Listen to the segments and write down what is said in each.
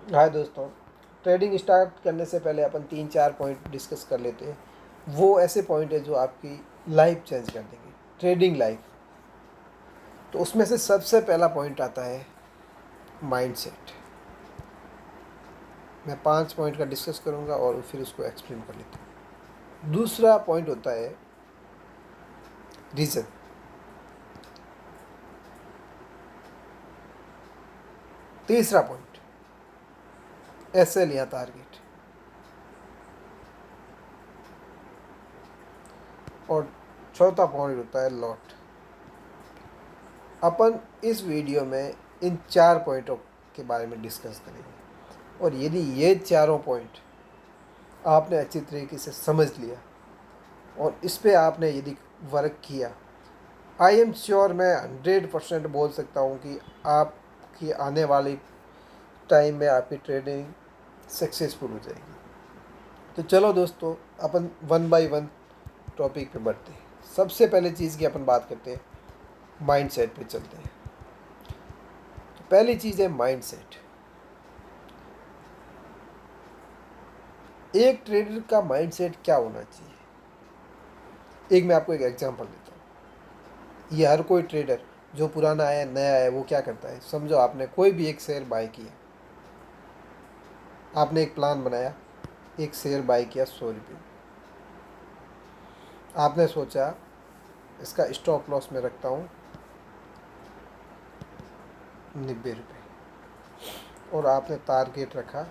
हाय दोस्तों, trading start करने से पहले अपन 3-4 पॉइंट डिस्कस कर लेते हैं। वो ऐसे पॉइंट है जो आपकी लाइफ चेंज कर देंगे, ट्रेडिंग लाइफ। तो उसमें से सबसे पहला पॉइंट आता है माइंडसेट। मैं 5 पॉइंट का डिस्कस करूँगा और फिर उसको एक्सप्लेन कर लेता हूँ। दूसरा पॉइंट होता है रीज़न। तीसरा पॉइंट एसएल या टारगेट। और चौथा पॉइंट होता है लॉट। अपन इस वीडियो में इन 4 पॉइंटों के बारे में डिस्कस करेंगे। और यदि ये चारों पॉइंट आपने अच्छी तरीके से समझ लिया और इस पे आपने यदि वर्क किया, आई एम श्योर, मैं 100% बोल सकता हूँ कि आपकी आने वाली टाइम में आपकी ट्रेडिंग सक्सेसफुल हो जाएगी। तो चलो दोस्तों, अपन वन बाय वन टॉपिक पे बढ़ते हैं। सबसे पहले चीज़ की अपन बात करते हैं, माइंडसेट पे चलते हैं। तो पहली चीज़ है माइंडसेट। एक ट्रेडर का माइंडसेट क्या होना चाहिए? एक मैं आपको एक एग्जांपल देता हूँ। ये हर कोई ट्रेडर जो पुराना है नया है वो क्या करता है, समझो आपने कोई भी एक शेयर बाय किया, आपने एक प्लान बनाया, एक शेयर बाय किया 100 रुपये। आपने सोचा इसका स्टॉप लॉस में रखता हूँ 90 रुपये, और आपने टारगेट रखा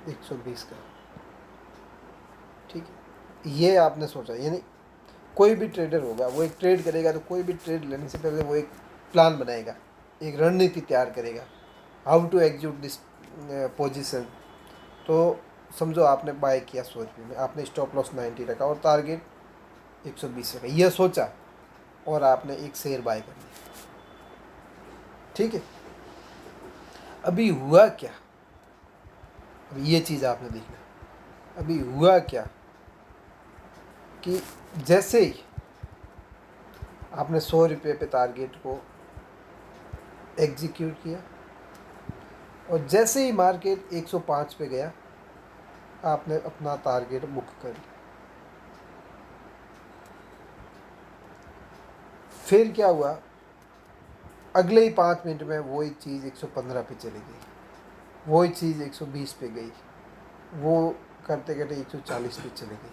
120 का। ठीक है, ये आपने सोचा। यानी कोई भी ट्रेडर होगा वो एक ट्रेड करेगा, तो कोई भी ट्रेड लेने से पहले वो एक प्लान बनाएगा, एक रणनीति तैयार करेगा, how to execute this position. तो समझो आपने बाय किया 100 रुपये में, आपने स्टॉप लॉस 90 रखा और टारगेट 120 रखा, यह सोचा और आपने एक शेयर बाय कर लिया। ठीक है, अभी हुआ क्या? अभी ये चीज़ आपने देखना। अभी हुआ क्या कि जैसे ही आपने 100 रुपये पे टारगेट को एग्जीक्यूट किया और जैसे ही मार्केट 105 पे गया, आपने अपना टारगेट बुक कर लिया। फिर क्या हुआ, अगले ही 5 मिनट में वही चीज़ 115 पे चली गई, वही चीज़ 120 पे गई, वो करते करते 140 पे चली गई।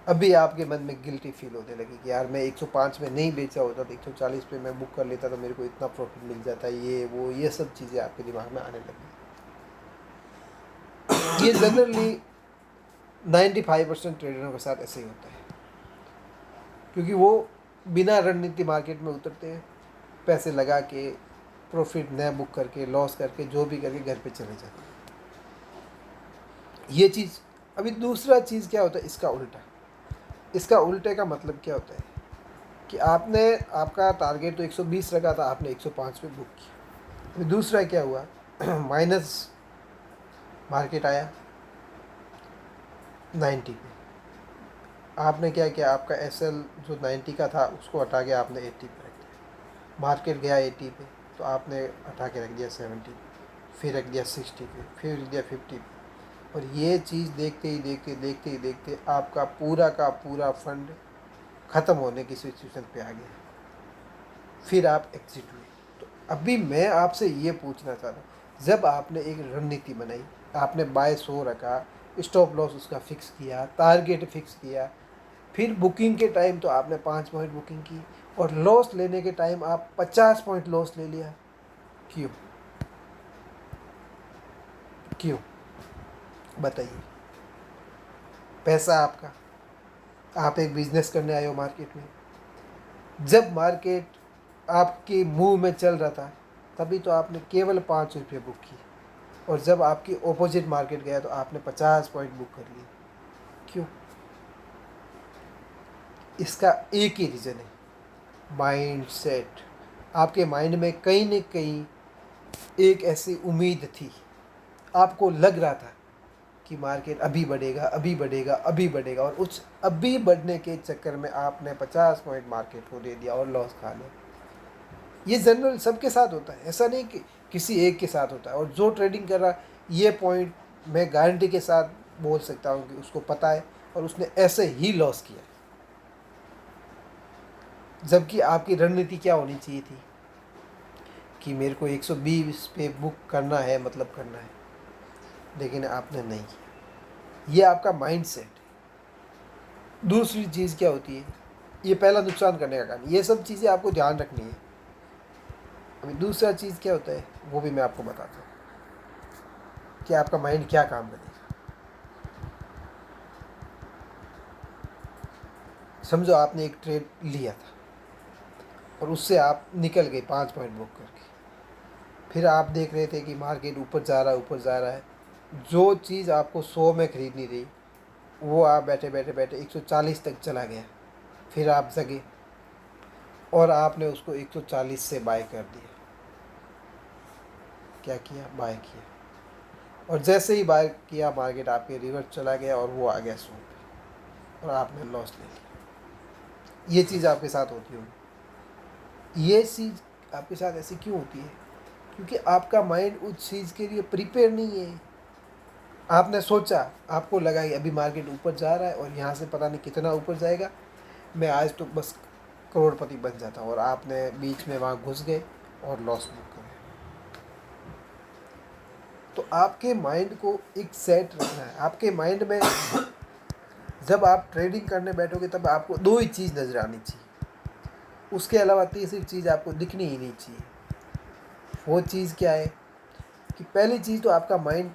अभी आपके मन में गिल्टी फील होने लगी कि यार मैं 105 में नहीं बेचा होता तो 140 पे मैं बुक कर लेता तो मेरे को इतना प्रॉफिट मिल जाता, ये वो ये सब चीज़ें आपके दिमाग में आने लगी। ये जनरली 95% ट्रेडरों के साथ ऐसे ही होता है, क्योंकि वो बिना रणनीति मार्केट में उतरते हैं, पैसे लगा के प्रॉफिट न बुक करके लॉस करके जो भी करके घर पे चले जाते हैं। ये चीज़। अभी दूसरा चीज़ क्या होता है, इसका उल्टा। इसका उल्टे का मतलब क्या होता है कि आपने आपका टारगेट तो 120 रखा था, आपने 105 पे बुक किया। अभी दूसरा क्या हुआ, माइनस मार्केट आया 90 पे। आपने क्या किया, आपका एसएल जो 90 का था उसको हटा के आपने 80 पे रख दिया। मार्केट गया 80 पे तो आपने हटा के रख दिया 70 पे, फिर रख दिया 60 पे, फिर रख दिया 50 पे। और ये चीज़ देखते ही देखते आपका पूरा का पूरा फंड ख़त्म होने की सिचुएशन पे आ गया। फिर आप एग्जिट हुए। तो अभी मैं आपसे ये पूछना चाह रहा हूँ, जब आपने एक रणनीति बनाई, आपने बाय 100 रखा, स्टॉप लॉस उसका फिक्स किया, टारगेट फिक्स किया, फिर बुकिंग के टाइम तो आपने 5 पॉइंट बुकिंग की और लॉस लेने के टाइम आप 50 पॉइंट लॉस ले लिया। क्यों? क्यों बताइए? पैसा आपका, आप एक बिजनेस करने आए हो मार्केट में। जब मार्केट आपके मुंह में चल रहा था तभी तो आपने केवल 5 रुपये बुक की, और जब आपकी ऑपोजिट मार्केट गया तो आपने 50 पॉइंट बुक कर लिए। क्यों? इसका एक ही रीज़न है, माइंड सेट। आपके माइंड में कहीं न कहीं एक ऐसी उम्मीद थी, आपको लग रहा था कि मार्केट अभी बढ़ेगा अभी बढ़ेगा अभी बढ़ेगा, और उस अभी बढ़ने के चक्कर में आपने 50 पॉइंट मार्केट को दे दिया और लॉस खा लिया। ये जनरल सबके साथ होता है, ऐसा नहीं कि किसी एक के साथ होता है। और जो ट्रेडिंग कर रहा है, ये पॉइंट मैं गारंटी के साथ बोल सकता हूँ कि उसको पता है और उसने ऐसे ही लॉस किया है। जबकि आपकी रणनीति क्या होनी चाहिए थी कि मेरे को 120 पे बुक करना है, मतलब करना है, लेकिन आपने नहीं किया। ये आपका माइंड सेट है। दूसरी चीज़ क्या होती है, ये पहला नुकसान करने का कारण, ये सब चीज़ें आपको ध्यान रखनी है। अभी दूसरा चीज़ क्या होता है वो भी मैं आपको बताता हूँ कि आपका माइंड क्या काम करेगा। समझो आपने एक ट्रेड लिया था और उससे आप निकल गए 5 पॉइंट बुक करके। फिर आप देख रहे थे कि मार्केट ऊपर जा रहा है, ऊपर जा रहा है। जो चीज़ आपको 100 में ख़रीदनी थी वो आप बैठे बैठे बैठे 140 तक चला गया। फिर आप जगे और आपने उसको 140 से बाय कर दिया। क्या किया? बाय किया। और जैसे ही बाय किया मार्केट आपके रिवर्स चला गया और वो आ गया 100 पे और आपने लॉस ले लिया। ये चीज़ आपके साथ होती होगी। ये चीज़ आपके साथ ऐसी क्यों होती है? क्योंकि आपका माइंड उस चीज़ के लिए प्रिपेयर नहीं है। आपने सोचा, आपको लगा कि अभी मार्केट ऊपर जा रहा है और यहाँ से पता नहीं कितना ऊपर जाएगा, मैं आज तो बस करोड़पति बन जाता हूँ, और आपने बीच में वहाँ घुस गए और लॉस बुक कर। तो आपके माइंड को एक सेट रखना है। आपके माइंड में जब आप ट्रेडिंग करने बैठोगे तब आपको दो ही चीज़ नज़र आनी चाहिए, उसके अलावा तीसरी चीज़ आपको दिखनी ही नहीं चाहिए। वो चीज़ क्या है कि पहली चीज़ तो आपका माइंड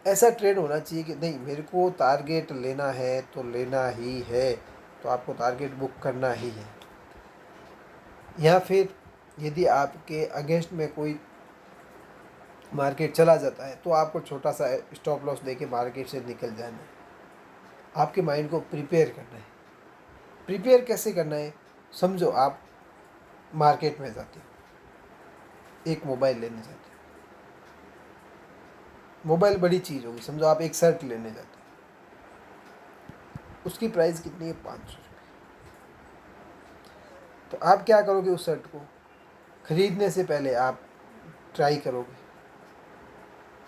ऐसा ट्रेड होना चाहिए कि नहीं, मेरे को टारगेट लेना है तो लेना ही है, तो आपको टारगेट बुक करना ही है। या फिर यदि आपके अगेंस्ट में कोई मार्केट चला जाता है तो आपको छोटा सा स्टॉप लॉस देके मार्केट से निकल जाना है। आपके माइंड को प्रिपेयर करना है। प्रिपेयर कैसे करना है? समझो आप मार्केट में जाते हो, एक मोबाइल लेने जाते हो। मोबाइल बड़ी चीज़ होगी, समझो आप एक शर्ट लेने जाते हो, उसकी प्राइस कितनी है? 500 रुपये। तो आप क्या करोगे? उस शर्ट को ख़रीदने से पहले आप ट्राई करोगे,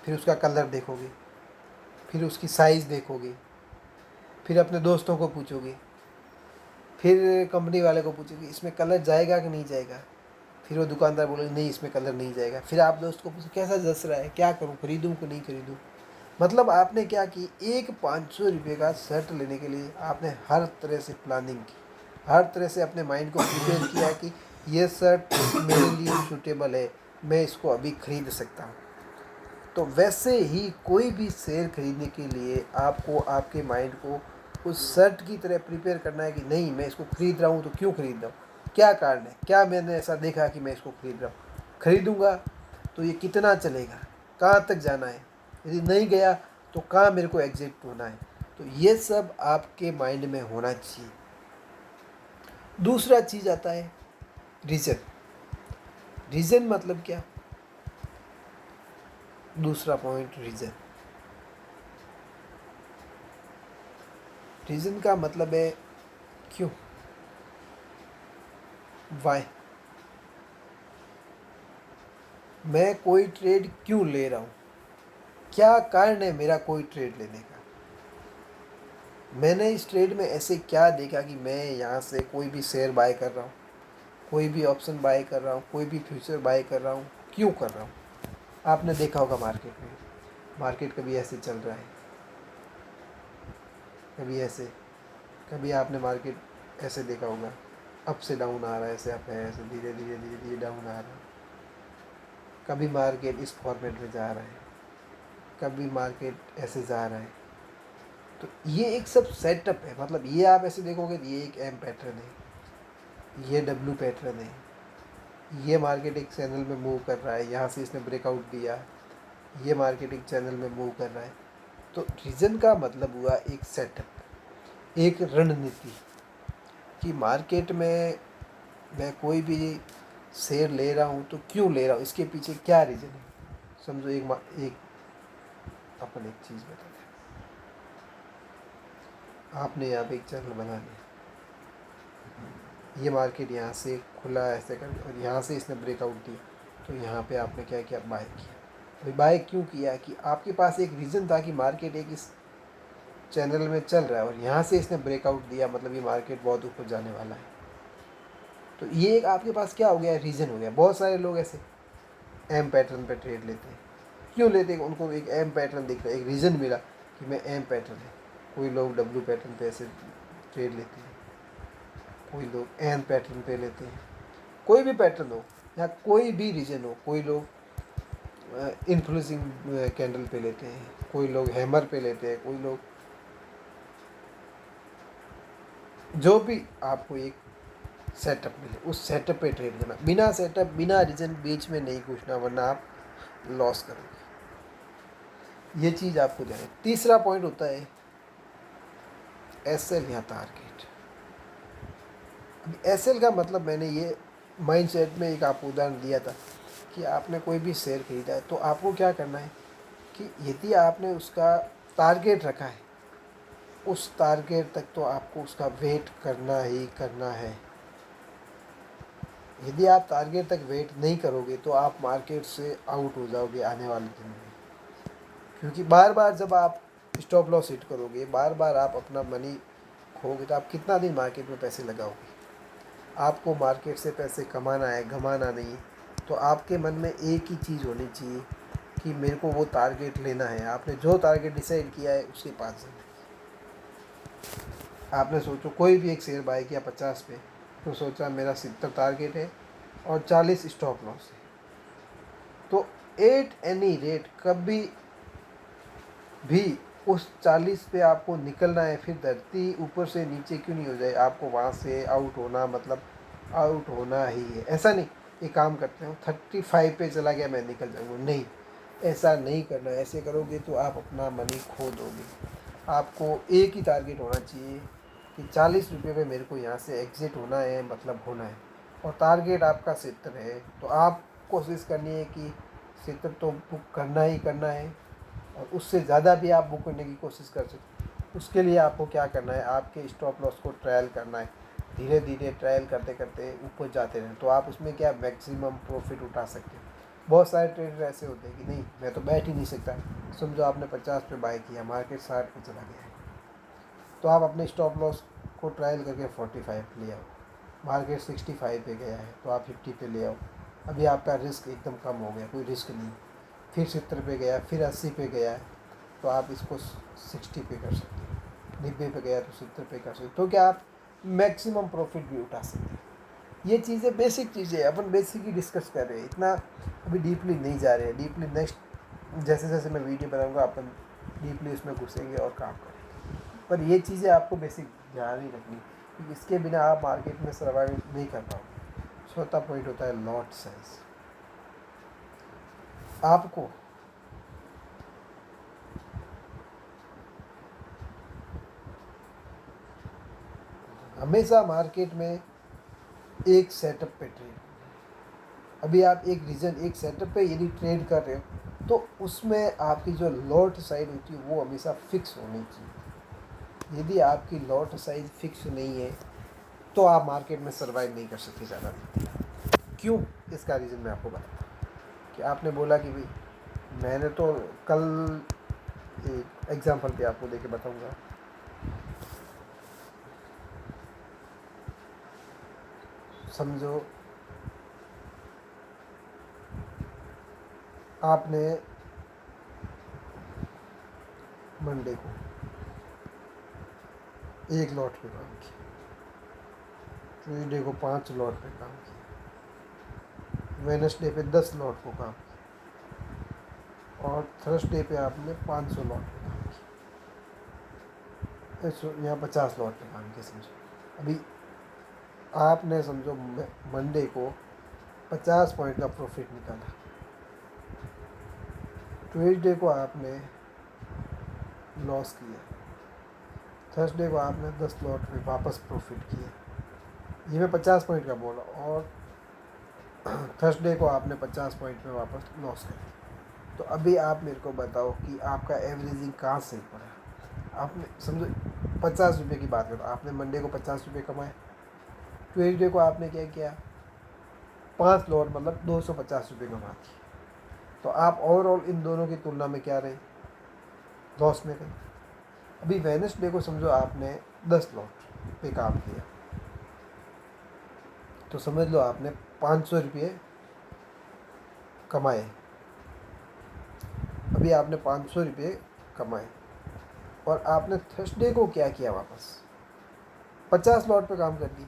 फिर उसका कलर देखोगे, फिर उसकी साइज़ देखोगे, फिर अपने दोस्तों को पूछोगे, फिर कंपनी वाले को पूछोगे इसमें कलर जाएगा कि नहीं जाएगा। फिर वो दुकानदार बोलेगा नहीं, इसमें कलर नहीं जाएगा। फिर आप दोस्त को पूछो कैसा जच रहा है, क्या करूँ, ख़रीदूँ कि नहीं ख़रीदूँ। मतलब आपने क्या की, एक 500 रुपये का शर्ट लेने के लिए आपने हर तरह से प्लानिंग की, हर तरह से अपने माइंड को प्रिपेयर किया कि ये शर्ट मेरे लिए सूटेबल है, मैं इसको अभी ख़रीद सकता हूँ। तो वैसे ही कोई भी शेयर खरीदने के लिए आपको आपके माइंड को उस शर्ट की तरह प्रिपेयर करना है कि नहीं, मैं इसको ख़रीद रहा हूँ तो क्यों ख़रीद रहा हूँ, क्या कारण है, क्या मैंने ऐसा देखा कि मैं इसको ख़रीद रहा हूँ, ख़रीदूँगा तो ये कितना चलेगा, कहाँ तक जाना है, यदि नहीं गया तो कहाँ मेरे को एग्जिट होना है। तो ये सब आपके माइंड में होना चाहिए। दूसरा चीज़ आता है रीज़न। रीज़न मतलब क्या? दूसरा पॉइंट रीज़न। रीज़न का मतलब है क्यों, वाई। मैं कोई ट्रेड क्यों ले रहा हूँ, क्या कारण है मेरा कोई ट्रेड लेने का। मैंने इस ट्रेड में ऐसे क्या देखा कि मैं यहाँ से कोई भी शेयर बाय कर रहा हूँ, कोई भी ऑप्शन बाय कर रहा हूँ, कोई भी फ्यूचर बाय कर रहा हूँ, क्यों कर रहा हूँ। आपने देखा होगा मार्केट में, मार्केट कभी ऐसे चल रहा है, कभी ऐसे, कभी आपने मार्केट ऐसे देखा होगा, अप से डाउन आ रहा है, ऐसे अप है, ऐसे धीरे धीरे धीरे धीरे डाउन आ रहा है। कभी मार्केट इस फॉर्मेट में जा रहा है, कभी मार्केट ऐसे जा रहा है। तो ये एक सब सेटअप है। मतलब ये आप ऐसे देखोगे तो ये एक एम पैटर्न है, ये डब्ल्यू पैटर्न है, ये मार्केट एक चैनल में मूव कर रहा है, यहाँ से इसने ब्रेकआउट दिया, ये मार्केट एक चैनल में मूव कर रहा है। तो रीज़न का मतलब हुआ एक सेटअप, एक रणनीति कि मार्केट में मैं कोई भी शेयर ले रहा हूँ तो क्यों ले रहा हूँ, इसके पीछे क्या रीज़न है। समझो एक अपन एक चीज़ बताते हैं। आपने यहाँ पे एक चैनल बना लिया, ये मार्केट यहाँ से खुला ऐसे कर और यहाँ से इसने ब्रेकआउट दिया, तो यहाँ पे आपने क्या किया, बाय किया। अभी बाय क्यों किया कि आपके पास एक रीज़न था कि मार्केट एक इस चैनल में चल रहा है और यहाँ से इसने ब्रेकआउट दिया, मतलब ये मार्केट बहुत ऊपर जाने वाला है। तो ये एक आपके पास क्या हो गया, रीज़न हो गया। बहुत सारे लोग ऐसे एम पैटर्न पे ट्रेड लेते हैं। क्यों लेते हैं, उनको एक एम पैटर्न दिख रहा है, एक रीज़न मिला कि मैं एम पैटर्न है। कोई लोग डब्ल्यू पैटर्न पे ऐसे ट्रेड लेते हैं, कोई लोग एन पैटर्न पे लेते हैं, कोई भी पैटर्न हो या कोई भी रीजन हो। कोई लोग इन्फ्लुएंसिंग कैंडल पे लेते हैं, कोई लोग हैमर पे लेते हैं, कोई लोग, जो भी आपको एक सेटअप मिले उस सेटअप पे ट्रेड करना। बिना सेटअप बिना रीजन बीच में नहीं घुसना, वरना आप लॉस करोगे। ये चीज़ आपको जाने। तीसरा पॉइंट होता है एसएल या टारगेट। अब एसएल का मतलब मैंने ये माइंडसेट में एक आपको उदाहरण दिया था कि आपने कोई भी शेयर खरीदा है तो आपको क्या करना है कि यदि आपने उसका टारगेट रखा है, उस टारगेट तक तो आपको उसका वेट करना ही करना है। यदि आप टारगेट तक वेट नहीं करोगे तो आप मार्केट से आउट हो जाओगे आने वाले दिन में। क्योंकि बार बार जब आप स्टॉप लॉस हिट करोगे, बार बार आप अपना मनी खोगे, तो आप कितना दिन मार्केट में पैसे लगाओगे। आपको मार्केट से पैसे कमाना है, गंवाना नहीं। तो आपके मन में एक ही चीज़ होनी चाहिए कि मेरे को वो टारगेट लेना है। आपने जो टारगेट डिसाइड किया है उसके पास जाना है। आपने सोचो कोई भी एक शेयर बाय किया 50 पे, तो सोचा मेरा 70 टारगेट है और 40 स्टॉप लॉस है। तो एट एनी रेट कभी भी उस 40 पे आपको निकलना है। फिर धरती ऊपर से नीचे क्यों नहीं हो जाए, आपको वहाँ से आउट होना, मतलब आउट होना ही है। ऐसा नहीं ये काम करते हो 35 पे चला गया मैं निकल जाऊँगा, नहीं, ऐसा नहीं करना। ऐसे करोगे तो आप अपना मनी खो दोगे। आपको एक ही टारगेट होना चाहिए कि 40 रुपये में मेरे को यहाँ से एग्ज़िट होना है, मतलब होना है। और टारगेट आपका 70 है, तो आप कोशिश करनी है कि 70 तो बुक करना ही करना है, और उससे ज़्यादा भी आप बुक करने की कोशिश कर सकते हैं। उसके लिए आपको क्या करना है, आपके स्टॉप लॉस को ट्रायल करना है। धीरे धीरे ट्रायल करते करते ऊपर जाते रहें, तो आप उसमें क्या मैक्सिमम प्रॉफिट उठा सकते हैं। बहुत सारे ट्रेडर ऐसे होते हैं कि नहीं मैं तो बैठ ही नहीं सकता। समझो आपने 50 पे बाय किया, मार्केट 60 पे चला गया है, तो आप अपने स्टॉप लॉस को ट्रायल करके 45 पे ले आओ। मार्केट 65 पे गया है तो आप 50 पे ले आओ। अभी आपका रिस्क एकदम कम हो गया, कोई रिस्क नहीं। फिर 70 पे गया, फिर 80 पे गया है, तो आप इसको 60 पे कर सकते हैं। 90 पे गया तो 70 पे कर सकते हैं। तो क्या आप मैक्सिमम प्रॉफिट भी उठा सकते हैं। ये चीज़ें बेसिक चीज़ें, अपन बेसिक ही डिस्कस कर रहे हैं, इतना अभी डीपली नहीं जा रहे हैं। डीपली नेक्स्ट जैसे जैसे मैं वीडियो बनाऊंगा अपन डीपली उसमें घुसेंगे और काम करेंगे। पर ये चीज़ें आपको बेसिक ध्यान ही रखनी, क्योंकि इसके बिना आप मार्केट में सर्वाइव नहीं कर पाओगे। चौथा पॉइंट होता है लॉट साइज। आपको हमेशा मार्केट में एक सेटअप पे ट्रेड। अभी आप एक रीजन एक सेटअप पे यदि ट्रेड कर रहे हो तो उसमें आपकी जो लॉट साइड होती है वो हमेशा फिक्स होनी चाहिए। यदि आपकी लॉट साइज फिक्स नहीं है तो आप मार्केट में सर्वाइव नहीं कर सकते ज़्यादा दिन। क्यों, इसका रीज़न मैं आपको बताता हूँ। कि आपने बोला कि भाई मैंने तो कल एक एग्जांपल पे आपको देके बताऊंगा। समझो आपने मंडे को एक लॉट पे काम किया, ट्यूसडे को 5 लॉट पे काम किया, वेडनेसडे पे 10 लॉट को काम किया, और थर्सडे पे आपने 500 लॉट पे काम किया। यहाँ 50 लॉट पे काम किया। समझो अभी आपने समझो मंडे को 50 पॉइंट का प्रॉफिट निकाला, ट्यूसडे को आपने लॉस किया, थर्सडे को आपने 10 लॉट में वापस प्रॉफिट किया। ये मैं 50 पॉइंट का बोला, और थर्सडे को आपने 50 पॉइंट में वापस लॉस कर दिया। तो अभी आप मेरे को बताओ कि आपका एवरेजिंग कहाँ से पड़ा। आपने समझो 50 रुपये की बात करो, आपने मंडे को 50 रुपये कमाए, ट्यूसडे को आपने क्या किया, 5 लॉट मतलब 250 रुपये कमा दिए, तो आप ओवरऑल इन दोनों की तुलना में क्या रहे, लॉस में रहे। अभी वेडनेसडे को समझो आपने 10 लॉट पे काम किया, तो समझ लो आपने 500 रुपये कमाए। अभी आपने 500 रुपये कमाए और आपने थर्सडे को क्या किया, वापस 50 लॉट पे काम कर दी,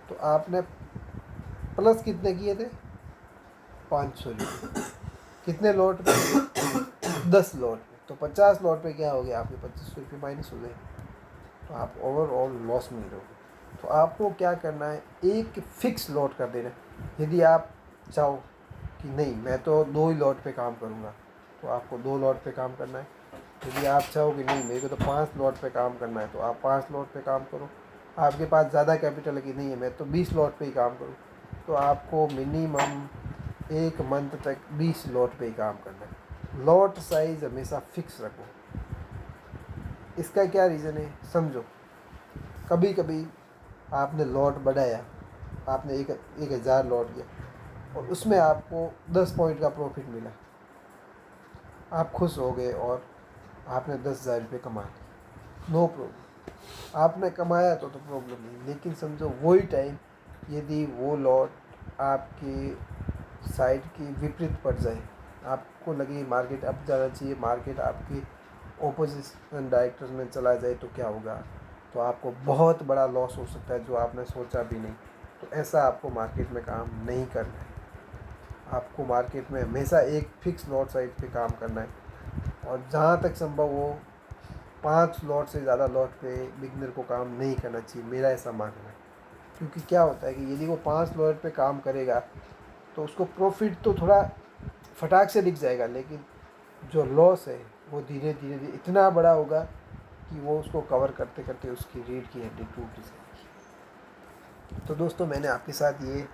तो आपने प्लस कितने किए थे, 500 रुपये। कितने लॉट पे, 10 लॉट पे, तो 50 लॉट पे क्या हो गया, आपके 2500 रुपये माइनस हो गए, तो आप ओवरऑल लॉस में रहोगे। तो आपको क्या करना है, एक फिक्स लॉट कर देना। यदि आप चाहो कि नहीं मैं तो 2 ही लॉट पे काम करूँगा, तो आपको 2 लॉट पे काम करना है। यदि आप चाहो कि नहीं मेरे को तो 5 लॉट पे काम करना है, तो आप 5 लॉट पे काम करो। आपके पास ज़्यादा कैपिटल है कि नहीं है मैं तो 20 लॉट पे ही काम करूँ, तो आपको मिनिमम 1 मंथ तक 20 लॉट पे ही काम करना है। लॉट साइज़ हमेशा फिक्स रखो। इसका क्या रीज़न है, समझो। कभी कभी आपने लॉट बढ़ाया, आपने 1000 लॉट किया और उसमें आपको 10 पॉइंट का प्रॉफिट मिला, आप खुश हो गए और आपने 10,000 रुपये कमा लिए, नो प्रॉब्लम। आपने कमाया तो प्रॉब्लम नहीं, लेकिन समझो वही टाइम यदि वो लॉट आपकी साइड की विपरीत पड़ जाए, आपको लगे मार्केट अप जाना चाहिए, मार्केट आपकी ओपोजिशन डायरेक्टर में चला जाए, तो क्या होगा, तो आपको बहुत बड़ा लॉस हो सकता है जो आपने सोचा भी नहीं। तो ऐसा आपको मार्केट में काम नहीं करना है। आपको मार्केट में हमेशा एक फिक्स लॉट साइज पे काम करना है, और जहाँ तक संभव हो 5 लॉट से ज़्यादा लॉट पे बिगनर को काम नहीं करना चाहिए, मेरा ऐसा मानना है। क्योंकि क्या होता है कि यदि वो 5 लॉट पे काम करेगा तो उसको प्रॉफिट तो थोड़ा फटाक से दिख जाएगा, लेकिन जो लॉस है वो धीरे धीरे इतना बड़ा होगा कि वो उसको कवर करते करते उसकी रीढ़ की हड्डी टूट जाएगी। तो दोस्तों मैंने आपके साथ ये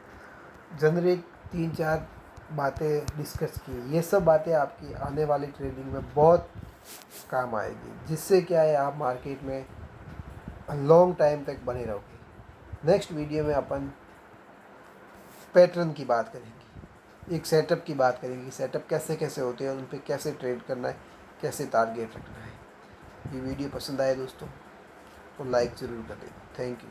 जनरिक 3-4 बातें डिस्कस की। ये सब बातें आपकी आने वाली ट्रेडिंग में बहुत काम आएगी, जिससे क्या है आप मार्केट में लॉन्ग टाइम तक बने रहोगे। नेक्स्ट वीडियो में अपन पैटर्न की बात करेंगे, एक सेटअप की बात करेंगे, सेटअप कैसे कैसे होते हैं, उन पर कैसे ट्रेड करना है, कैसे टारगेट रखना है। ये वीडियो पसंद आए दोस्तों तो लाइक ज़रूर कर देना। Thank you.